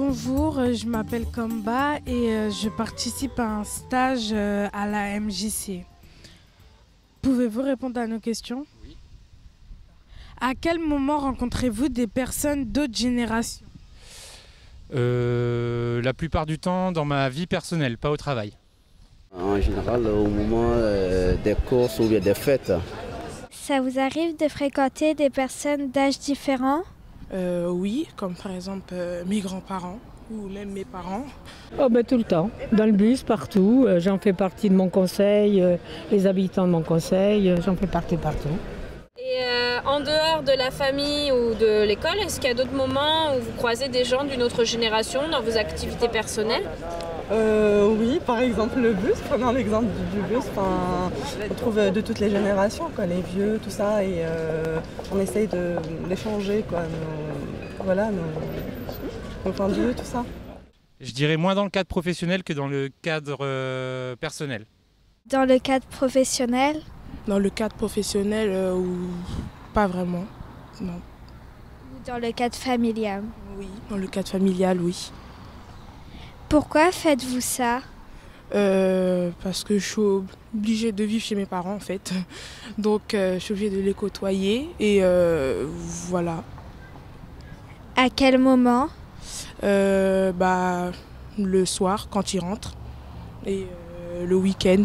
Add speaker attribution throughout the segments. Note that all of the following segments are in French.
Speaker 1: Bonjour, je m'appelle Kamba et je participe à un stage à la MJC. Pouvez-vous répondre à nos questions?
Speaker 2: Oui.
Speaker 1: À quel moment rencontrez-vous des personnes d'autres générations?
Speaker 2: La plupart du temps dans ma vie personnelle, pas au travail.
Speaker 3: En général, au moment des courses ou bien des fêtes.
Speaker 4: Ça vous arrive de fréquenter des personnes d'âge différents?
Speaker 1: Oui, comme par exemple mes grands-parents ou même mes parents.
Speaker 5: Oh ben, tout le temps, dans le bus, partout. J'en fais partie de mon conseil, les habitants de mon conseil, j'en fais partie partout.
Speaker 6: Et en dehors de la famille ou de l'école, est-ce qu'il y a d'autres moments où vous croisez des gens d'une autre génération dans vos activités personnelles?
Speaker 7: Oui, par exemple le bus, prenons l'exemple du bus, on trouve de toutes les générations, quoi, les vieux, tout ça, et on essaye d'échanger nos points de vue, tout ça.
Speaker 2: Je dirais moins dans le cadre professionnel que dans le cadre personnel.
Speaker 4: Dans le cadre professionnel?
Speaker 1: Dans le cadre professionnel, pas vraiment, non.
Speaker 4: Ou dans le cadre familial?
Speaker 1: Oui, dans le cadre familial, oui.
Speaker 4: Pourquoi faites-vous ça?
Speaker 1: Parce que je suis obligée de vivre chez mes parents en fait. Donc je suis obligée de les côtoyer et voilà.
Speaker 4: À quel moment?
Speaker 1: Le soir quand ils rentrent et le week-end.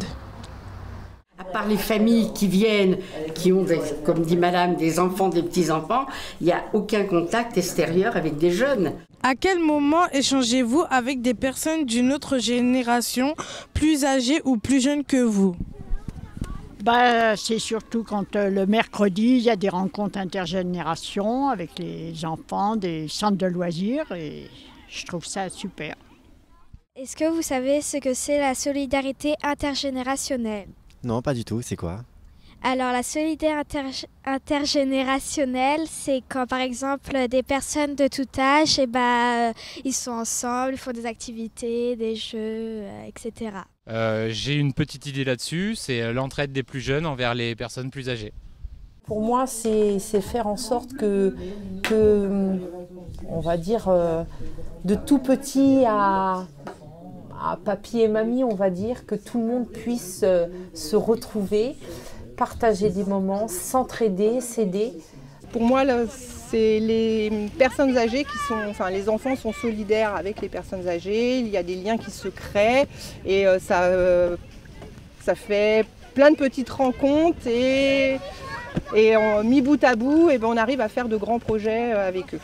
Speaker 8: À part les familles qui viennent, qui ont, comme dit madame, des enfants, des petits-enfants, il n'y a aucun contact extérieur avec des jeunes.
Speaker 1: À quel moment échangez-vous avec des personnes d'une autre génération, plus âgées ou plus jeunes que vous?
Speaker 9: C'est surtout quand le mercredi, il y a des rencontres intergénérations avec les enfants des centres de loisirs et je trouve ça super.
Speaker 4: Est-ce que vous savez ce que c'est la solidarité intergénérationnelle?
Speaker 10: Non, pas du tout, c'est quoi?
Speaker 4: Alors la solidarité intergénérationnelle, c'est quand par exemple des personnes de tout âge, ils sont ensemble, ils font des activités, des jeux, etc.
Speaker 2: J'ai une petite idée là-dessus, c'est l'entraide des plus jeunes envers les personnes plus âgées.
Speaker 11: Pour moi, c'est faire en sorte que on va dire, de tout petit à papy et mamie, on va dire, que tout le monde puisse se retrouver, partager des moments, s'entraider, s'aider.
Speaker 7: Pour moi, c'est les personnes âgées les enfants sont solidaires avec les personnes âgées, il y a des liens qui se créent et ça fait plein de petites rencontres et mis bout à bout, on arrive à faire de grands projets avec eux.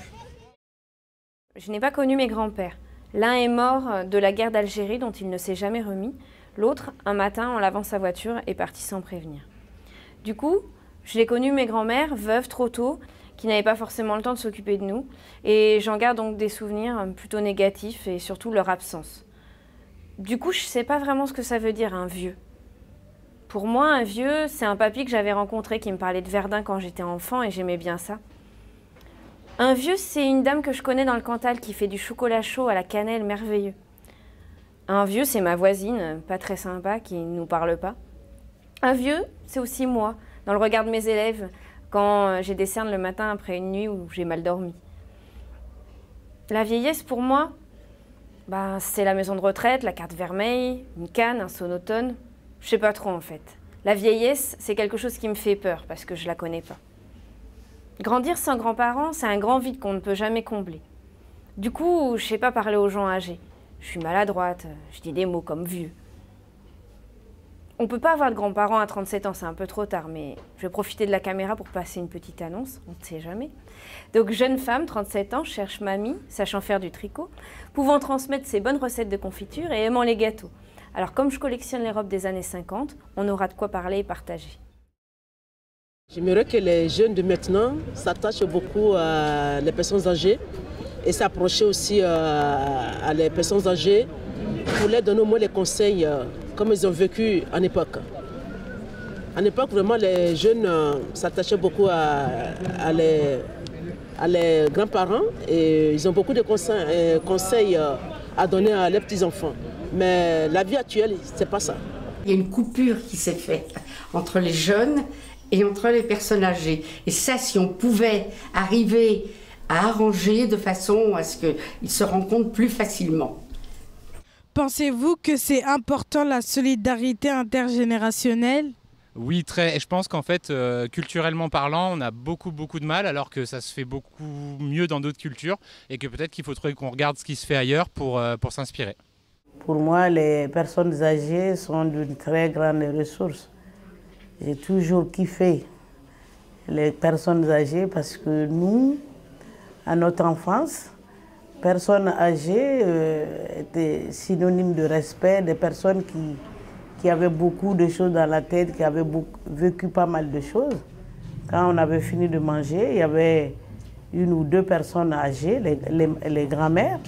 Speaker 6: Je n'ai pas connu mes grands-pères. L'un est mort de la guerre d'Algérie dont il ne s'est jamais remis. L'autre, un matin, en lavant sa voiture, est parti sans prévenir. Du coup, je l'ai connu mes grands-mères, veuves trop tôt, qui n'avaient pas forcément le temps de s'occuper de nous. Et j'en garde donc des souvenirs plutôt négatifs et surtout leur absence. Du coup, je ne sais pas vraiment ce que ça veut dire, un vieux. Pour moi, un vieux, c'est un papy que j'avais rencontré qui me parlait de Verdun quand j'étais enfant et j'aimais bien ça. Un vieux, c'est une dame que je connais dans le Cantal qui fait du chocolat chaud à la cannelle merveilleux. Un vieux, c'est ma voisine, pas très sympa, qui ne nous parle pas. Un vieux, c'est aussi moi, dans le regard de mes élèves, quand j'ai des cernes le matin après une nuit où j'ai mal dormi. La vieillesse, pour moi, c'est la maison de retraite, la carte vermeille, une canne, un sonotone. Je sais pas trop en fait. La vieillesse, c'est quelque chose qui me fait peur parce que je la connais pas. Grandir sans grands-parents, c'est un grand vide qu'on ne peut jamais combler. Du coup, je sais pas parler aux gens âgés. Je suis maladroite, je dis des mots comme vieux. On peut pas avoir de grands-parents à 37 ans, c'est un peu trop tard, mais je vais profiter de la caméra pour passer une petite annonce, on ne sait jamais. Donc jeune femme, 37 ans, cherche mamie, sachant faire du tricot, pouvant transmettre ses bonnes recettes de confiture et aimant les gâteaux. Alors comme je collectionne les robes des années 50, on aura de quoi parler et partager.
Speaker 12: J'aimerais que les jeunes de maintenant s'attachent beaucoup à les personnes âgées et s'approcher aussi à les personnes âgées pour leur donner au moins les conseils comme ils ont vécu en époque. En époque, vraiment, les jeunes s'attachaient beaucoup à les grands-parents et ils ont beaucoup de conseils à donner à leurs petits-enfants. Mais la vie actuelle, c'est pas ça.
Speaker 8: Il y a une coupure qui s'est faite entre les jeunes et entre les personnes âgées. Et ça, si on pouvait arriver arranger de façon à ce qu'ils se rencontrent plus facilement.
Speaker 1: Pensez-vous que c'est important la solidarité intergénérationnelle ?
Speaker 2: Oui, très. Et je pense qu'en fait, culturellement parlant, on a beaucoup de mal, alors que ça se fait beaucoup mieux dans d'autres cultures, et que peut-être qu'il faudrait qu'on regarde ce qui se fait ailleurs pour s'inspirer.
Speaker 10: Pour moi, les personnes âgées sont d'une très grande ressource. J'ai toujours kiffé les personnes âgées parce que nous, à notre enfance, personnes âgées étaient synonymes de respect, des personnes qui avaient beaucoup de choses dans la tête, qui avaient vécu pas mal de choses. Quand on avait fini de manger, il y avait une ou deux personnes âgées, les grands-mères.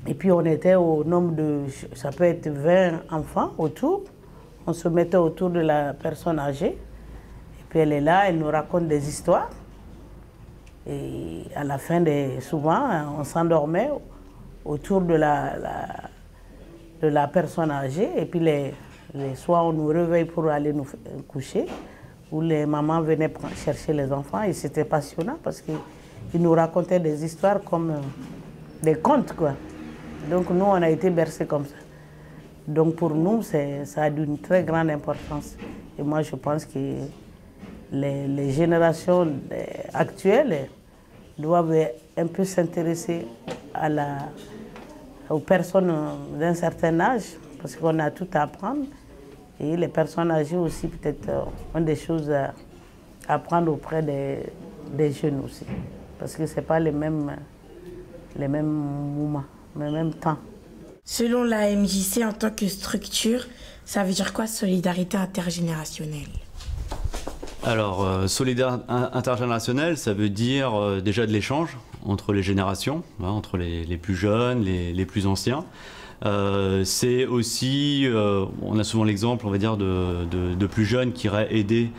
Speaker 10: Et puis on était au nombre de, ça peut être 20 enfants autour. On se mettait autour de la personne âgée. Et puis elle est là, elle nous raconte des histoires. Et à la fin, souvent, on s'endormait autour de la personne âgée. Et puis les soirs, on nous réveille pour aller nous coucher. Où les mamans venaient chercher les enfants. Et c'était passionnant parce qu'ils nous racontaient des histoires comme des contes, quoi. Donc nous, on a été bercés comme ça. Donc pour nous, ça a d'une très grande importance. Et moi, je pense que les générations actuelles doivent un peu s'intéresser aux personnes d'un certain âge, parce qu'on a tout à apprendre. Et les personnes âgées aussi, peut-être, ont des choses à apprendre auprès des jeunes aussi. Parce que ce n'est pas les mêmes moments, les mêmes temps.
Speaker 13: Selon la MJC, en tant que structure, ça veut dire quoi, solidarité intergénérationnelle?
Speaker 14: Alors, solidarité intergénérationnelle, ça veut dire déjà de l'échange entre les générations, hein, entre les plus jeunes, les plus anciens. C'est aussi, on a souvent l'exemple, on va dire, de plus jeunes qui iraient aider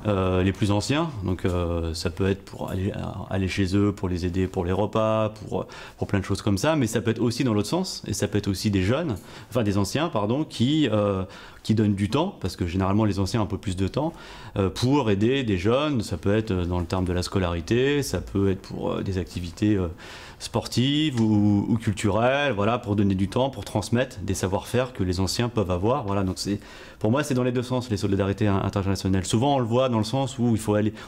Speaker 14: les plus anciens. Donc ça peut être pour aller chez eux, pour les aider pour les repas, pour plein de choses comme ça, mais ça peut être aussi dans l'autre sens, et ça peut être aussi des jeunes, enfin des anciens, pardon, qui donnent du temps, parce que généralement les anciens ont un peu plus de temps, pour aider des jeunes. Ça peut être dans le terme de la scolarité, ça peut être pour des activités sportives ou culturelles, voilà, pour donner du temps, pour transmettre des savoir-faire que les anciens peuvent avoir. Voilà, donc pour moi, c'est dans les deux sens, les solidarités intergénérationnelles. Souvent, on le voit dans le sens où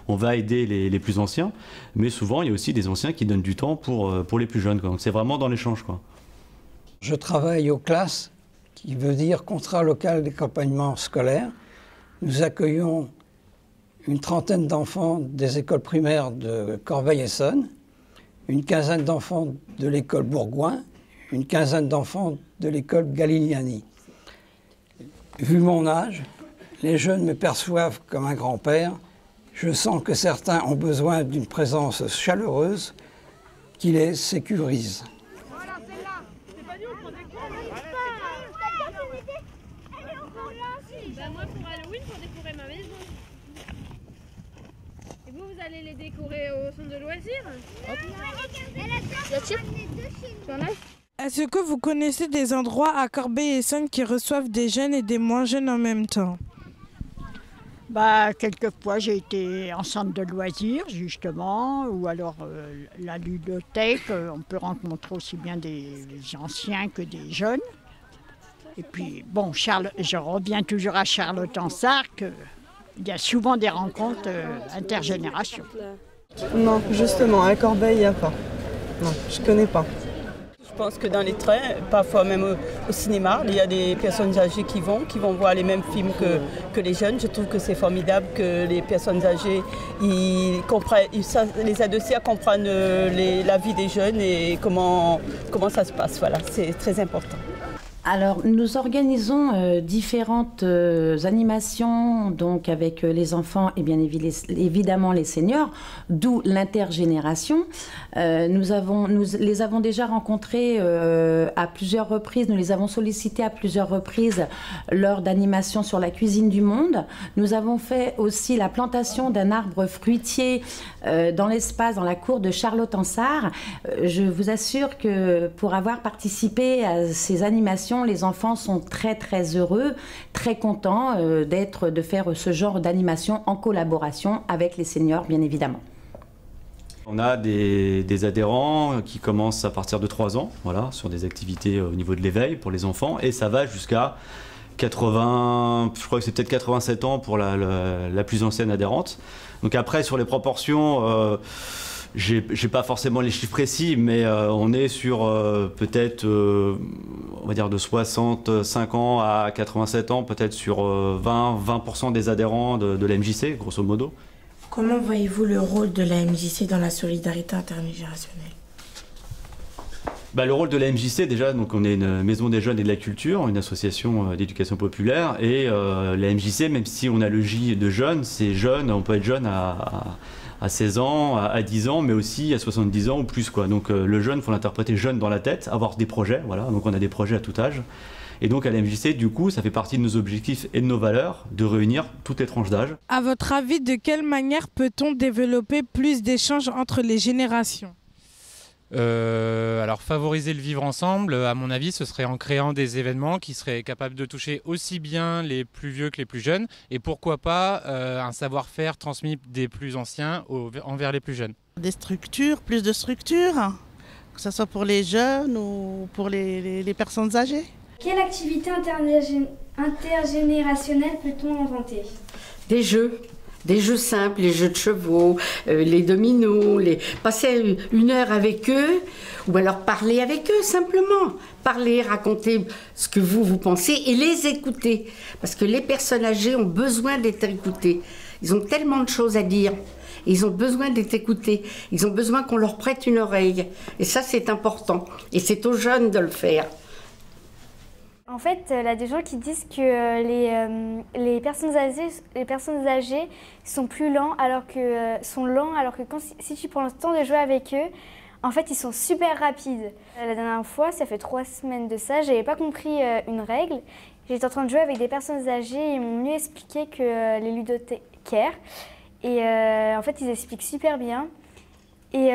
Speaker 14: on va aider les plus anciens, mais souvent, il y a aussi des anciens qui donnent du temps pour les plus jeunes, quoi. Donc c'est vraiment dans l'échange, quoi.
Speaker 15: Je travaille aux classes, qui veut dire contrat local d'accompagnement scolaire. Nous accueillons une trentaine d'enfants des écoles primaires de Corbeil-Essonnes, une quinzaine d'enfants de l'école Bourgoin, une quinzaine d'enfants de l'école Galigliani. Vu mon âge, les jeunes me perçoivent comme un grand-père. Je sens que certains ont besoin d'une présence chaleureuse qui les sécurise.
Speaker 16: Moi pour Halloween, pour décorer ma maison. Et vous allez les décorer au centre de loisirs?
Speaker 1: Est-ce que vous connaissez des endroits à Corbeil-Essonnes qui reçoivent des jeunes et des moins jeunes en même temps?
Speaker 9: Quelquefois, j'ai été en centre de loisirs, justement, ou alors la ludothèque. On peut rencontrer aussi bien des anciens que des jeunes. Et puis, bon, je reviens toujours à Charlotte-en-Sarre, il y a souvent des rencontres intergénérations.
Speaker 7: Non, justement, à Corbeil, il n'y a pas. Non, je ne connais pas.
Speaker 17: Je pense que dans les trains, parfois même au cinéma, il y a des personnes âgées qui vont voir les mêmes films que les jeunes. Je trouve que c'est formidable que les personnes âgées les aident aussi à comprendre la vie des jeunes et comment ça se passe. Voilà, c'est très important.
Speaker 13: Alors, nous organisons différentes animations donc avec les enfants et bien évidemment les seniors, d'où l'intergénération. Nous les avons déjà rencontrés à plusieurs reprises, nous les avons sollicités à plusieurs reprises lors d'animations sur la cuisine du monde. Nous avons fait aussi la plantation d'un arbre fruitier dans l'espace, dans la cour de Charlotte-en-Sarre. Je vous assure que pour avoir participé à ces animations, les enfants sont très très heureux, très contents de faire ce genre d'animation en collaboration avec les seniors, bien évidemment.
Speaker 14: On a des adhérents qui commencent à partir de 3 ans, voilà, sur des activités au niveau de l'éveil pour les enfants, et ça va jusqu'à 80, je crois que c'est peut-être 87 ans pour la plus ancienne adhérente. Donc après, sur les proportions, j'ai pas forcément les chiffres précis, mais on est sur peut-être, on va dire de 65 ans à 87 ans, peut-être sur 20% des adhérents de la MJC, grosso modo.
Speaker 18: Comment voyez-vous le rôle de la MJC dans la solidarité intergénérationnelle ?
Speaker 14: Le rôle de la MJC, déjà, donc on est une maison des jeunes et de la culture, une association d'éducation populaire, et la MJC, même si on a le J de jeunes, c'est jeune, on peut être jeune à 16 ans, à 10 ans, mais aussi à 70 ans ou plus, quoi. Donc le jeune, il faut l'interpréter jeune dans la tête, avoir des projets, voilà, donc on a des projets à tout âge. Et donc à la MJC, du coup, ça fait partie de nos objectifs et de nos valeurs de réunir toutes les tranches d'âge.
Speaker 1: À votre avis, de quelle manière peut-on développer plus d'échanges entre les générations ?
Speaker 2: Alors favoriser le vivre ensemble, à mon avis, ce serait en créant des événements qui seraient capables de toucher aussi bien les plus vieux que les plus jeunes, et pourquoi pas un savoir-faire transmis des plus anciens envers les plus jeunes.
Speaker 19: Des structures, plus de structures, que ce soit pour les jeunes ou pour les personnes âgées.
Speaker 16: Quelle activité intergénérationnelle peut-on inventer ?
Speaker 8: Des jeux simples, les jeux de chevaux, les dominos, passer 1 heure avec eux, ou alors parler avec eux simplement. Parler, raconter ce que vous pensez et les écouter. Parce que les personnes âgées ont besoin d'être écoutées. Ils ont tellement de choses à dire. Ils ont besoin d'être écoutés. Ils ont besoin qu'on leur prête une oreille. Et ça, c'est important. Et c'est aux jeunes de le faire.
Speaker 4: En fait, il y a des gens qui disent que les personnes âgées sont lents alors que si tu prends le temps de jouer avec eux, en fait, ils sont super rapides. La dernière fois, ça fait 3 semaines de ça, j'avais pas compris une règle. J'étais en train de jouer avec des personnes âgées et ils m'ont mieux expliqué que les ludothécaires. Et en fait, ils expliquent super bien. Et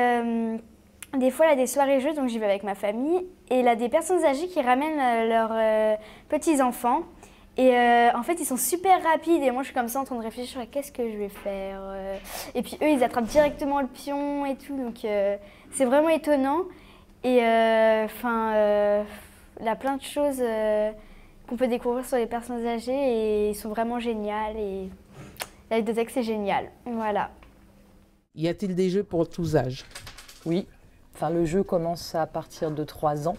Speaker 4: des fois, il y a des soirées jeux, donc j'y vais avec ma famille. Et il y a des personnes âgées qui ramènent leurs petits-enfants. Et en fait, ils sont super rapides. Et moi, je suis comme ça en train de réfléchir à qu'est-ce que je vais faire. Et puis eux, ils attrapent directement le pion et tout. Donc c'est vraiment étonnant. Et il y a plein de choses qu'on peut découvrir sur les personnes âgées. Et ils sont vraiment géniales. Et la ludothèque, c'est génial. Voilà.
Speaker 20: Y a-t-il des jeux pour tous âges ?
Speaker 11: Oui. Enfin, le jeu commence à partir de 3 ans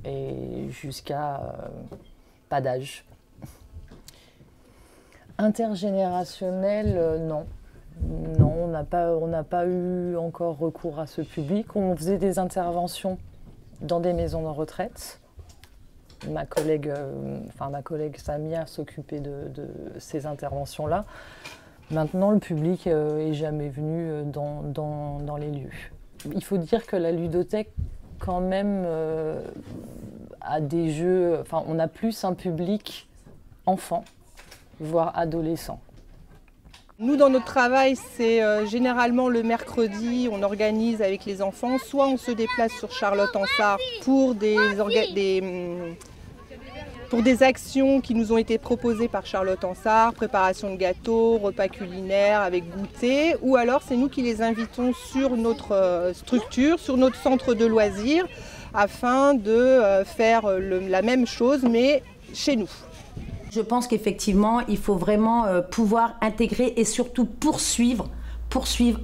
Speaker 11: et jusqu'à pas d'âge. Intergénérationnel, non. Non, on n'a pas eu encore recours à ce public. On faisait des interventions dans des maisons de retraite. Ma collègue Samia s'occupait de ces interventions-là. Maintenant, le public est jamais venu dans les lieux. Il faut dire que la ludothèque, quand même, a des jeux... Enfin, on a plus un public enfant, voire adolescent.
Speaker 7: Nous, dans notre travail, c'est généralement le mercredi, on organise avec les enfants. Soit on se déplace sur Charlotte-en-Sarre pour des actions qui nous ont été proposées par Charlotte-en-Sarre, préparation de gâteaux, repas culinaires avec goûter, ou alors c'est nous qui les invitons sur notre structure, sur notre centre de loisirs, afin de faire la même chose, mais chez nous.
Speaker 18: Je pense qu'effectivement, il faut vraiment pouvoir intégrer et surtout poursuivre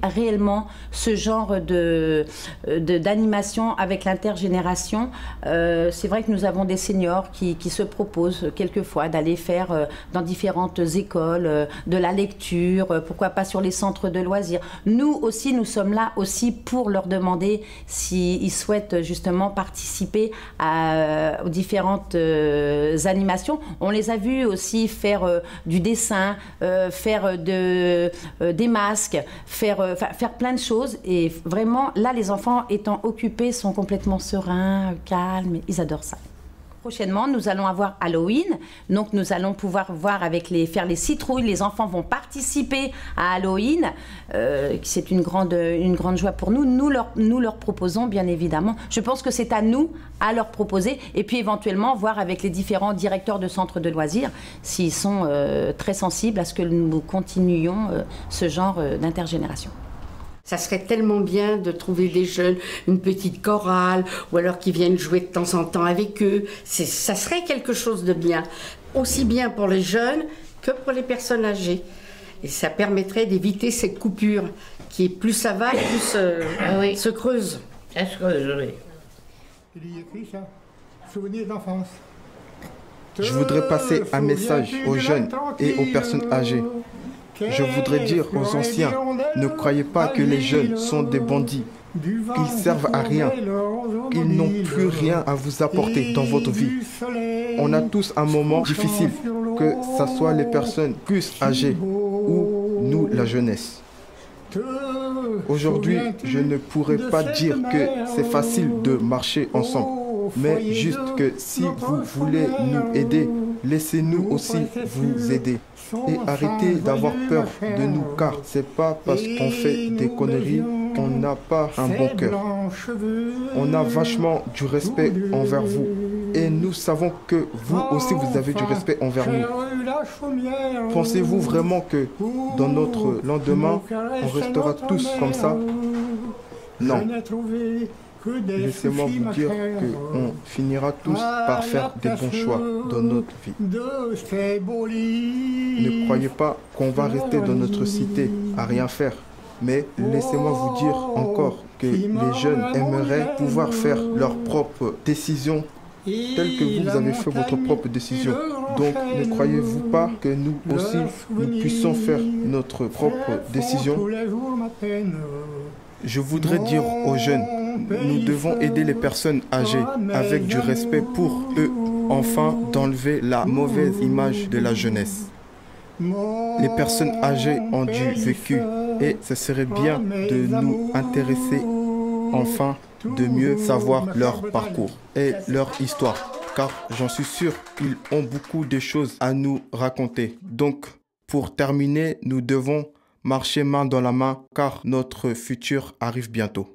Speaker 18: réellement ce genre d'animation avec l'intergénération. C'est vrai que nous avons des seniors qui se proposent quelquefois d'aller faire dans différentes écoles de la lecture, pourquoi pas sur les centres de loisirs. Nous aussi, nous sommes là aussi pour leur demander s'ils souhaitent justement participer aux différentes animations. On les a vus aussi faire du dessin, faire des masques, faire plein de choses, et vraiment là les enfants étant occupés sont complètement sereins, calmes, ils adorent ça. Prochainement, nous allons avoir Halloween, donc nous allons pouvoir faire les citrouilles. Les enfants vont participer à Halloween, c'est une grande joie pour nous. Nous leur proposons bien évidemment. Je pense que c'est à nous à leur proposer, et puis éventuellement voir avec les différents directeurs de centres de loisirs s'ils sont très sensibles à ce que nous continuions ce genre d'intergénération.
Speaker 8: Ça serait tellement bien de trouver des jeunes, une petite chorale, ou alors qui viennent jouer de temps en temps avec eux. Ça serait quelque chose de bien, aussi bien pour les jeunes que pour les personnes âgées. Et ça permettrait d'éviter cette coupure qui, plus ça va, plus se creuse.
Speaker 21: Ça se creuse, oui. Il y écrit ça, souvenir d'enfance.
Speaker 22: Je voudrais passer un message aux jeunes et aux personnes âgées. Je voudrais dire aux anciens, ne croyez pas que les jeunes sont des bandits, qu'ils servent à rien, qu'ils n'ont plus rien à vous apporter dans votre vie. On a tous un moment difficile, que ce soit les personnes plus âgées ou nous, la jeunesse. Aujourd'hui, je ne pourrais pas dire que c'est facile de marcher ensemble, mais juste que si vous voulez nous aider, laissez-nous aussi vous aider. Et arrêtez d'avoir peur de nous, car c'est pas parce qu'on fait des conneries qu'on n'a pas un bon cœur. On a vachement du respect envers vous. Et nous savons que vous aussi vous avez du respect envers nous. Pensez-vous vraiment que dans notre lendemain, on restera tous comme ça? Non. Laissez-moi vous dire qu'on finira tous par faire des bons choix dans notre vie. Ne croyez pas qu'on va rester dans notre cité à rien faire. Mais laissez-moi vous dire encore que les jeunes aimeraient pouvoir faire leurs propres décisions telles que vous avez fait votre propre décision. Donc ne croyez-vous pas que nous aussi, nous puissions faire notre propre décision? Je voudrais dire aux jeunes, nous devons aider les personnes âgées avec du respect pour eux, afin d'enlever la mauvaise image de la jeunesse. Les personnes âgées ont du vécu et ce serait bien de nous intéresser, enfin, de mieux savoir leur parcours et leur histoire, car j'en suis sûr qu'ils ont beaucoup de choses à nous raconter. Donc, pour terminer, nous devons marcher main dans la main, car notre futur arrive bientôt.